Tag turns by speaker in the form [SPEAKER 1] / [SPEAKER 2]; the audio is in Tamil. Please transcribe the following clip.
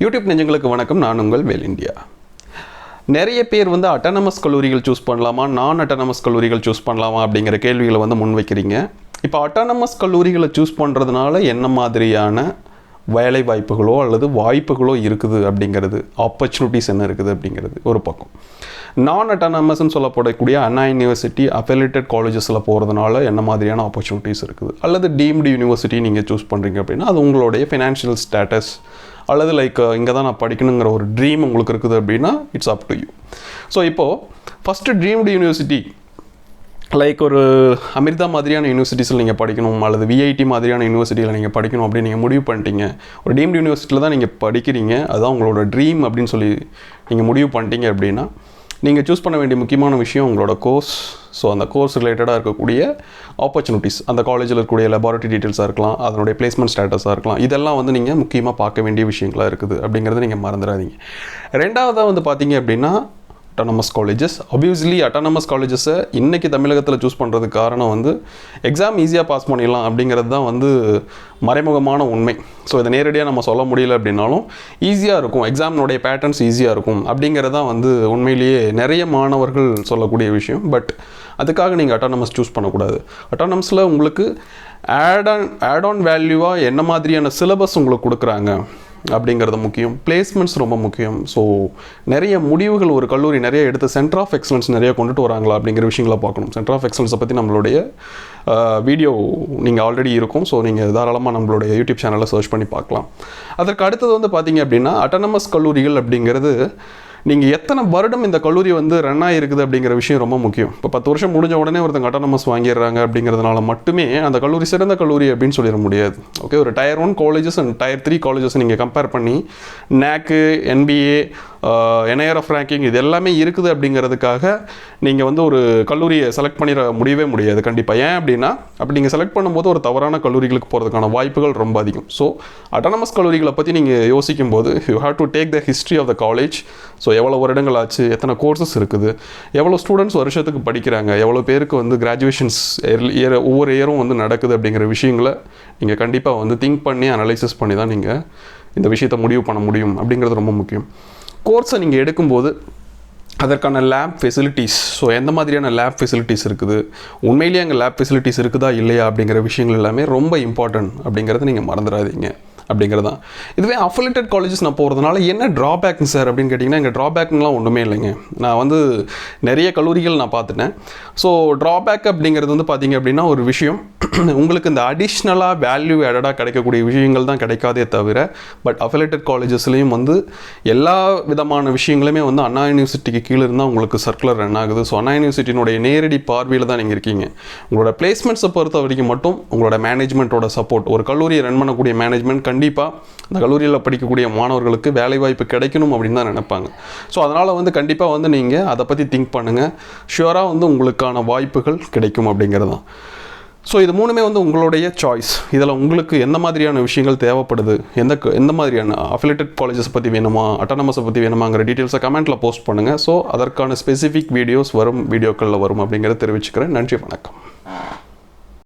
[SPEAKER 1] யூடியூப் நெஞ்சங்களுக்கு வணக்கம். நான் உங்கள் வேல் இந்தியா. நிறைய பேர் வந்து அட்டானமஸ் கல்லூரிகள் சூஸ் பண்ணலாமா, நான் அட்டானமஸ் கல்லூரிகள் சூஸ் பண்ணலாமா அப்படிங்கிற கேள்விகளை வந்து முன்வைக்கிறீங்க. இப்போ அட்டானமஸ் கல்லூரிகளை சூஸ் பண்ணுறதுனால என்ன மாதிரியான வேலை வாய்ப்புகளோ அல்லது வாய்ப்புகளோ இருக்குது அப்படிங்கிறது, ஆப்பர்ச்சுனிட்டிஸ் என்ன இருக்குது அப்படிங்கிறது ஒரு பக்கம். நான் அட்டானமஸ்ன்னு சொல்லப்படக்கூடிய அண்ணா யூனிவர்சிட்டி அஃபிலியேட்டட் காலேஜஸில் போகிறதுனால என்ன மாதிரியான ஆப்பர்ச்சுனிட்டிஸ் இருக்குது, அல்லது டீம்டு யூனிவர்சிட்டி நீங்கள் சூஸ் பண்ணுறீங்க அப்படின்னா அது உங்களுடைய ஃபினான்ஷியல் ஸ்டேட்டஸ் அல்லது இங்கே தான் நான் படிக்கணுங்கிற ஒரு ட்ரீம் உங்களுக்கு இருக்குது அப்படின்னா it's up to you. So இப்போது ஃபஸ்ட்டு ட்ரீம்டு யூனிவர்சிட்டி ஒரு அமிர்தா மாதிரியான யூனிவர்சிட்டிஸில் நீங்கள் படிக்கணும் அல்லது விஐடி மாதிரியான யூனிவர்சிட்டியில் நீங்கள் படிக்கணும் அப்படின்னு நீங்கள் முடிவு பண்ணிட்டீங்க. ஒரு டீம்டு யூனிவர்சிட்டியில் தான் நீங்கள் படிக்கிறீங்க, அதுதான் உங்களோட ட்ரீம் அப்படின்னு சொல்லி நீங்கள் முடிவு பண்ணிட்டீங்க அப்படின்னா நீங்கள் சூஸ் பண்ண வேண்டிய முக்கியமான விஷயம் உங்களோட கோர்ஸ். ஸோ அந்த கோர்ஸ் ரிலேட்டடாக இருக்கக்கூடிய ஆப்பர்ச்சுனிட்டிஸ், அந்த காலேஜில் இருக்கக்கூடிய லெபார்ட்டரி டீட்டெயில்ஸாக இருக்கலாம், அதனுடைய பிளேஸ்மெண்ட் ஸ்டேட்டஸாக இருக்கலாம், இதெல்லாம் வந்து நீங்கள் முக்கியமாக பார்க்க வேண்டிய விஷயங்களாக இருக்குது அப்படிங்கிறத நீங்கள் மறந்துடாதீங்க. ரெண்டாவதாக வந்து பார்த்தீங்க அப்படின்னா அட்டானமஸ் காலேஜஸ். ஆப்வியஸ்லி அட்டானமஸ் காலேஜஸை இன்றைக்கி தமிழகத்தில் சூஸ் பண்ணுறதுக்கு காரணம் வந்து எக்ஸாம் ஈஸியாக பாஸ் பண்ணிடலாம் அப்படிங்கிறது தான் வந்து மறைமுகமான உண்மை. ஸோ இதை நேரடியாக நம்ம சொல்ல முடியல அப்படின்னாலும் ஈஸியாக இருக்கும், எக்ஸாமினுடைய பேட்டர்ன்ஸ் ஈஸியாக இருக்கும் அப்படிங்கிறது தான் வந்து உண்மையிலேயே நிறைய மாணவர்கள் சொல்லக்கூடிய விஷயம். பட் அதுக்காக நீங்கள் அட்டானமஸ் சூஸ் பண்ணக்கூடாது. அட்டானமஸில் உங்களுக்கு ஆட் ஆன் வேல்யூவாக என்ன மாதிரியான சிலபஸ் உங்களுக்கு கொடுக்குறாங்க அப்படிங்கிறது முக்கியம். பிளேஸ்மெண்ட்ஸ் ரொம்ப முக்கியம். ஸோ நிறைய முடிவுகள் ஒரு கல்லூரி நிறைய எடுத்து சென்டர் ஆஃப் எக்ஸலன்ஸ் நிறைய கொண்டுட்டு வராங்களா அப்படிங்கிற விஷயங்களை பார்க்கணும். சென்டர் ஆஃப் எக்ஸலன்ஸை பற்றி நம்மளுடைய வீடியோ நீங்கள் ஆல்ரெடி இருக்கும். ஸோ நீங்கள் தாராளமாக நம்மளுடைய யூடியூப் சேனலில் சர்ச் பண்ணி பார்க்கலாம். அதற்கு அடுத்தது வந்து பார்த்தீங்க அப்படின்னா அட்டானமஸ் கல்லூரிகள் அப்படிங்கிறது நீங்கள் எத்தனை வருடம் இந்த கல்லூரி வந்து ரன் ஆகிருக்குது அப்படிங்கிற விஷயம் ரொம்ப முக்கியம். இப்போ 10 வருஷம் முடிஞ்ச உடனே ஒருத்தங்க அட்டானமஸ் வாங்கிடுறாங்க அப்படிங்கிறதுனால மட்டுமே அந்த கல்லூரி சிறந்த கல்லூரி அப்படின்னு சொல்லிட முடியாது. ஓகே, ஒரு Tier 1 colleges and Tier 3 colleges நீங்கள் கம்பேர் பண்ணி NAC, NBA, NIRF ரேங்கிங் இது எல்லாமே இருக்குது அப்படிங்கிறதுக்காக நீங்கள் வந்து ஒரு கல்லூரியை செலக்ட் பண்ணிட முடியவே முடியாது கண்டிப்பாக. ஏன் அப்படின்னா அப்படி நீங்கள் செலக்ட் பண்ணும்போது ஒரு தவறான கல்லூரிகளுக்கு போகிறதுக்கான வாய்ப்புகள் ரொம்ப அதிகம். ஸோ அட்டானமஸ் கல்லூரிகளை பற்றி நீங்கள் யோசிக்கும் போது you have to take the history of the college. So எவ்வளோ வருடங்கள் ஆச்சு, எத்தனை கோர்சஸ் இருக்குது, எவ்வளோ ஸ்டூடெண்ட்ஸ் வருஷத்துக்கு படிக்கிறாங்க, எவ்வளோ பேருக்கு வந்து கிராஜுவேஷன்ஸ் ஒவ்வொரு இயரும் வந்து நடக்குது அப்படிங்கிற விஷயங்களை நீங்கள் கண்டிப்பாக வந்து திங்க் பண்ணி அனலைசிஸ் பண்ணி தான் நீங்கள் இந்த விஷயத்தை முடிவு பண்ண முடியும் அப்படிங்கிறது ரொம்ப முக்கியம். கோர்ஸை நீங்கள் எடுக்கும்போது அதற்கான லேப் ஃபெசிலிட்டிஸ், ஸோ எந்த மாதிரியான லேப் ஃபெசிலிட்டிஸ் இருக்குது, உண்மையிலேயே அங்கே லேப் ஃபெசிலிட்டிஸ் இருக்குதா இல்லையா அப்படிங்கிற விஷயங்கள் எல்லாமே ரொம்ப இம்பார்ட்டன்ட் அப்படிங்கிறத நீங்கள் மறந்துடாதீங்க அப்படிங்கிறது தான். இதுவே அஃபிலியேட்டட் காலேஜஸ் நான் போகிறதுனால என்ன ட்ராபேக்ங்க சார் அப்படின்னு கேட்டிங்கன்னா எங்கள் ட்ராபேக்லாம் ஒன்றுமே இல்லைங்க. நான் வந்து நிறைய கல்லூரிகள் நான் பார்த்துட்டேன். ஸோ ட்ராபேக் அப்படிங்கிறது வந்து பார்த்திங்க அப்படின்னா ஒரு விஷயம் உங்களுக்கு இந்த அடிஷ்னலாக வேல்யூ ஆடடாக கிடைக்கக்கூடிய விஷயங்கள் தான் கிடைக்காதே தவிர, பட் அஃபிலியேட்டட் காலேஜஸ்லேயும் வந்து எல்லா விதமான விஷயங்களுமே வந்து அண்ணா யூனிவர்சிட்டிக்கு கீழே இருந்தால் உங்களுக்கு சர்க்குலர் ரன் ஆகுது. ஸோ அண்ணா யூனிவர்சிட்டியினுடைய நேரடி பார்வையில் தான் நீங்கள் இருக்கீங்க. உங்களோட பிளேஸ்மெண்ட்ஸை பொறுத்த வரைக்கும் மட்டும் உங்களோட மேனேஜ்மெண்ட்டோட சப்போர்ட், ஒரு கல்லூரியை ரன் பண்ணக்கூடிய மேனேஜ்மெண்ட் கண்டிப்பாக அந்த கல்லூரியில் படிக்கக்கூடிய மாணவர்களுக்கு வேலைவாய்ப்பு கிடைக்கணும் அப்படின்னு தான் நினைப்பாங்க. ஸோ அதனால் வந்து கண்டிப்பாக வந்து நீங்கள் அதை பற்றி திங்க் பண்ணுங்கள். ஷுவராக வந்து உங்களுக்கான வாய்ப்புகள் கிடைக்கும் அப்படிங்கிறது தான். ஸோ இது மூணுமே வந்து உங்களுடைய சாய்ஸ். இதில் உங்களுக்கு எந்த மாதிரியான விஷயங்கள் தேவைப்படுது, எந்த மாதிரியான அஃபிலியேட்டட் காலேஜஸ் பற்றி வேணுமா, அட்டானமஸை பற்றி வேணுமாங்கிற டீட்டெயில்ஸை கமெண்ட்டில் போஸ்ட் பண்ணுங்கள். ஸோ அதற்கான ஸ்பெசிஃபிக் வீடியோஸ் வரும், வீடியோக்களில் வரும் அப்படிங்கிறத தெரிவிச்சுக்கிறேன். நன்றி, வணக்கம்.